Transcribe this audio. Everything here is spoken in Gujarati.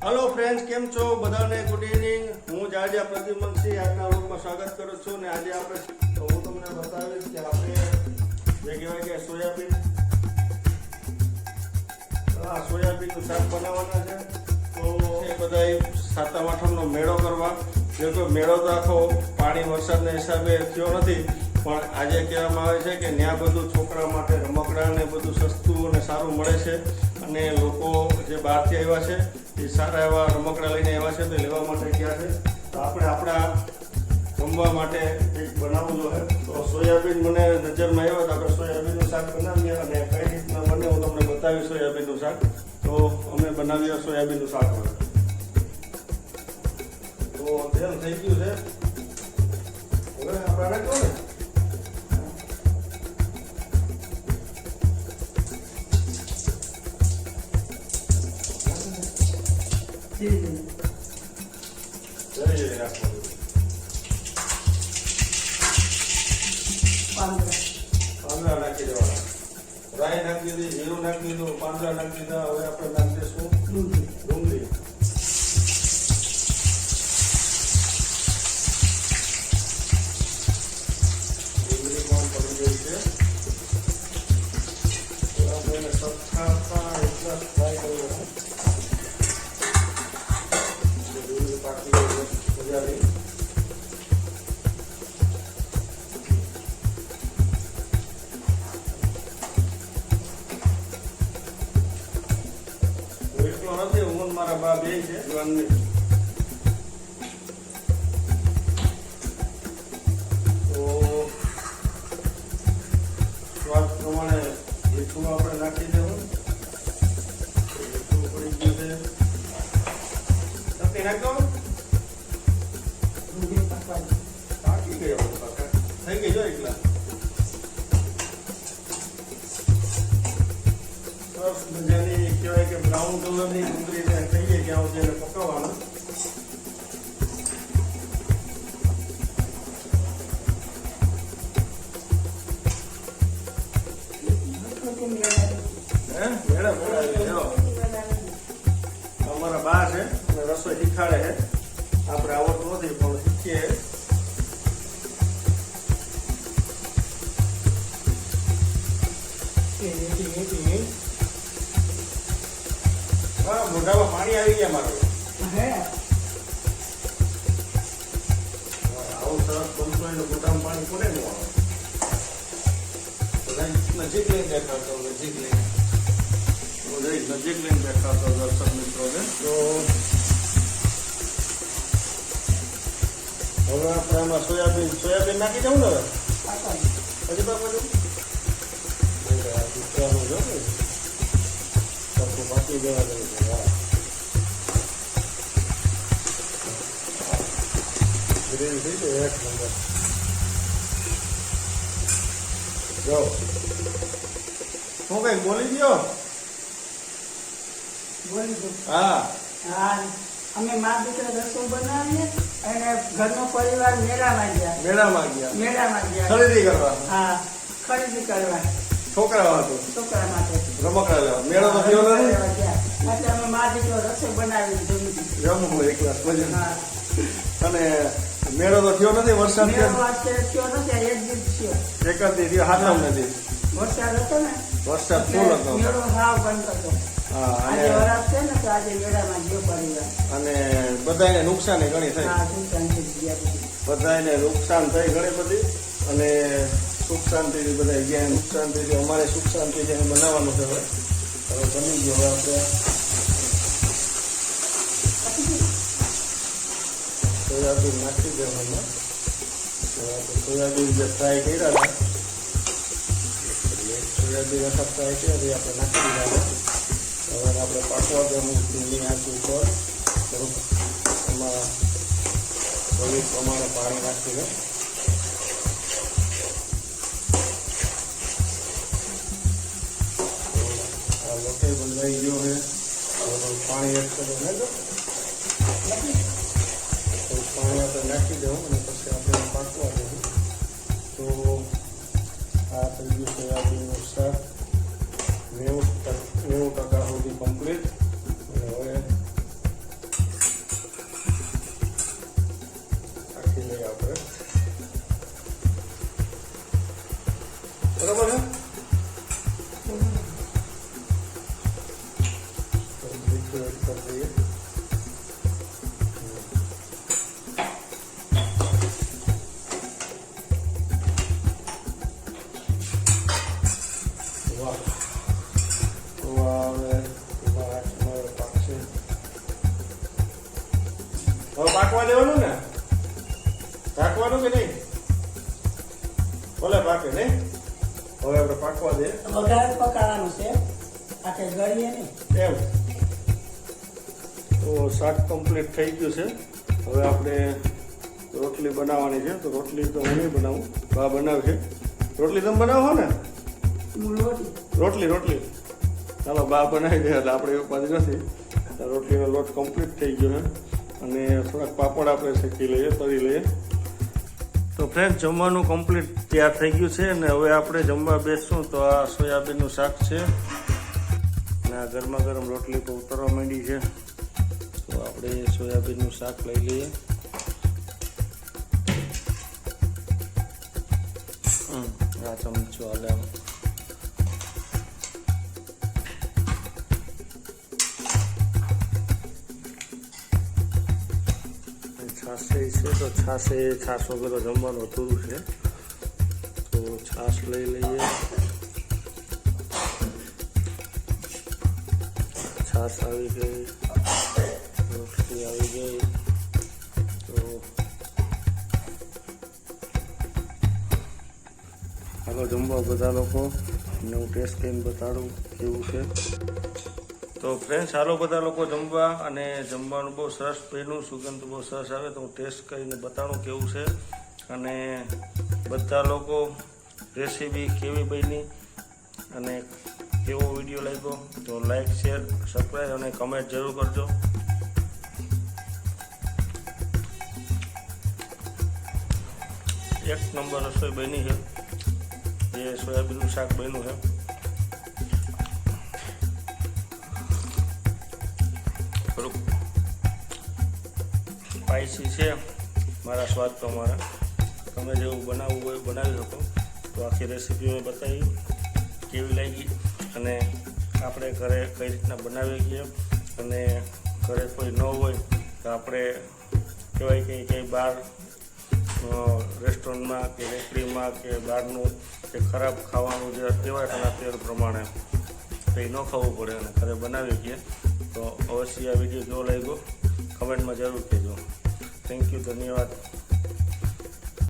हेलो फ्रेंड्स, केम छो बधाने गुड इवनिंग। हूँ जाडिया प्रद्युमनसिंह આજના વ્લોગમાં સ્વાગત કરું છું ને આજે આપણે તો હું તમને બતાવીશ કે આપણે જે કહેવાય કે સોયાબીનનું શાક બનાવવાના છે। તો એ બધા સાતમ આઠમનો મેળો કરવા જે કોઈ મેળો તો આખો પાણી વરસાદના હિસાબે થયો નથી, પણ આજે કહેવામાં આવે છે કે ત્યાં બધું છોકરા માટે રમકડા ને બધું સસ્તું અને સારું મળે છે અને લોકો જે બહારથી આવ્યા છે એ સારા એવા રમકડા લઈને આવ્યા છે તો લેવા માટે ગયા છે। તો આપણે આપણા જમવા માટે કંઈક બનાવવું જોઈએ। તો સોયાબીન મને નજરમાં આવ્યો તો આપણે સોયાબીનનું શાક બનાવીએ અને કઈ રીતના બને હું તમને બતાવીશ સોયાબીનનું શાક। તો અમે બનાવીએ સોયાબીનનું શાક હવે। તો તેલ થઈ ગયું છે, હવે આપણે કહો ને પાંદડા નાખી દેવાના, રાઈ નાખી દીધી, જીરું નાખી દીધું, પાંદડા નાખી દીધા। હવે આપણે નાખી દઈશું ડુંગળી। ડુંગળી પણ પડી ગઈ છે, તો આપણે એને સરખા એટલા ફ્રાય કરવાના। ડુંગળી પાકી ગઈ છે તૈયારી। નથી હું મારા બા બે છે જવાનની। તો સ્વાદ પ્રમાણે મીઠું આપણે નાખી દેવું। મીઠું પડી ગયું છે, નથી નાખો પાકી ગયો થઈ ગઈ જો એટલા સરસ મજાની કહેવાય કે બ્રાઉન કલરની ડુંગળી થઈ ગઈ ત્યાં સુધી એને પકાવવાનું। અમારા બા છે રસોઈ શીખાડે છે, આપણે આવડતું નથી પણ શીખીએ। મોઢામાં પાણી આવી ગયા મારું। આવું સરસ બનતો હોય મોઢામાં પાણી પડે ને નજીક લઈને દેખાડતો, નજીક લઈને દેખાડતો દર્શક મિત્રોને। તો હવે આપણે આમાં સોયાબીન નાખી દઉં ને હવે હજી બાપા બાકી જવા દઉં છે। ગ્રેવી થઈ જાય એક નંબર। જો હું કઈ બોલી ગયો? હા અમે મા દીકરા રસોઈ બનાવીએ અને ઘરનો પરિવાર મેળામાં ગયા ખરીદી કરવા। હા, ખરીદી કરવા છોકરા હતું છોકરા માટે રમકડા લેવા મેળો તો થયો નથી એટલે અમે મા દીકરો રસોઈ બનાવી જમવું એક ગ્લાસ મજા। અને મેળો તો થયો નથી વરસાદ થયો નથી, એક દિવસ થયો, એક જ દિવસ હાથમ નથી વરસાદ હતો ને, વરસાદ ફૂલ હતો મેળો હાવ બંધ હતો। આજે વરાપ છે ને તો આજે મેળામાં ગયો પરિવાર અને બધાને નુકસાન ઘણી થઈ, બધાને નુકસાન થઈ ઘણી બધી અને સુખ શાંતિથી બધા ગયા, નુકસાન થઈ ગયું। અમારે સુખ શાંતિથી બનાવવાનું છે હવે બની ગયો। હવે આપણે સોયાબીન નાખી દેવાના। સોયાબીન જે ફ્રાય કર્યા હતા સોયાબીન આખા ફ્રાય કર્યા એ આપણે નાખી દીધા। હવે આપણે પાકવા દેવું ધીમી આંચ ઉપર થોડુંક એમાં જરૂર પ્રમાણે પાણી નાખી દે। આ લોટે બંધાઈ ગયો છે, પાણી એડ કરો ને પાણી આપણે નાખી દેવું અને પછી આપણે પાકવા દેવું। તો આ થઈ ગયું સોયાબીનનું શાક 90% સુધી કમ્પ્લીટ। અને હવે બધું એડ કરી દઈએ. વાહ હવે પાકશે. હવે પાકવા દેવાનું ને, ઢાંકવાનું કે નહીં? ભલે પાકે નહીં. હવે આપણે પાકવા દે વઘાર પકાવવાનું છે, આખે ગળીએ નહીં. એમ. તો શાક કમ્પ્લીટ થઈ ગયું છે. હવે આપણે રોટલી બનાવવાની છે. તો રોટલી તો હું નહીં બનાવું, બા બનાવશે. રોટલી તમે બનાવો ને? રોટલી ચાલો બા બનાવી દે એટલે આપણે એવું પાછી નથી. રોટલીનો લોટ કમ્પ્લીટ થઈ ગયો છે અને થોડાક પાપડ આપણે શેકી લઈએ, તળી લઈએ. તો ફ્રેન્ડ, જમવાનું કમ્પ્લીટ તૈયાર થઈ ગયું છે અને હવે આપણે જમવા બેસશું. તો આ સોયાબીનનું શાક છે અને આ ગરમા ગરમ રોટલી તો ઉતરવા માંડી છે. તો આપણે સોયાબીનનું શાક લઈ લઈએ. આ ચમચો હાલે. છાશે છે તો છાશ વગર જમવાનું અધૂરું છે. તો છાશ લઈ લઈએ. છાશ આવી ગઈ, રોટલી આવી ગઈ. તો હાલો જમવા બધા લોકો, અને હું ટેસ્ટ કરીને બતાડું કેવું છે. તો ફ્રેન્ડ્સ, હાલો બધા લોકો જમવા. અને જમવાનું બહુ સરસ બન્યું, સુગંધ બહુ સરસ આવે. તો હું ટેસ્ટ કરીને બતાડું કેવું છે. અને બધા લોકો રેસીપી કેવી બની અને કેવો વિડીયો લાગ્યો તો લાઈક, શેર, સબસ્ક્રાઈબ અને કમેન્ટ જરૂર કરજો. એક નંબર રસોઈ બની છે. જે સોયાબીનનું શાક બન્યું છે. થોડુંક સ્પાઇસી છે મારા સ્વાદ પ્રમાણે. તમે જેવું બનાવવું હોય બનાવી શકો. તો આખી રેસીપી મેં બતાવી કેવી લાગી અને આપણે ઘરે કઈ રીતના બનાવી ગઈએ. અને ઘરે કોઈ ન હોય તો આપણે કહેવાય કે કંઈ બહાર રેસ્ટોરન્ટમાં કે રેકડીમાં કે બહારનું જે ખરાબ ખાવાનું જે કહેવાય એના તેલ પ્રમાણે તો એ ન ખાવું પડે અને ઘરે બનાવી ગઈએ. તો અવશ્ય આ વિડીયો કેવો લાગ્યો કમેન્ટમાં જરૂર કહેજો. થેન્ક યુ, ધન્યવાદ.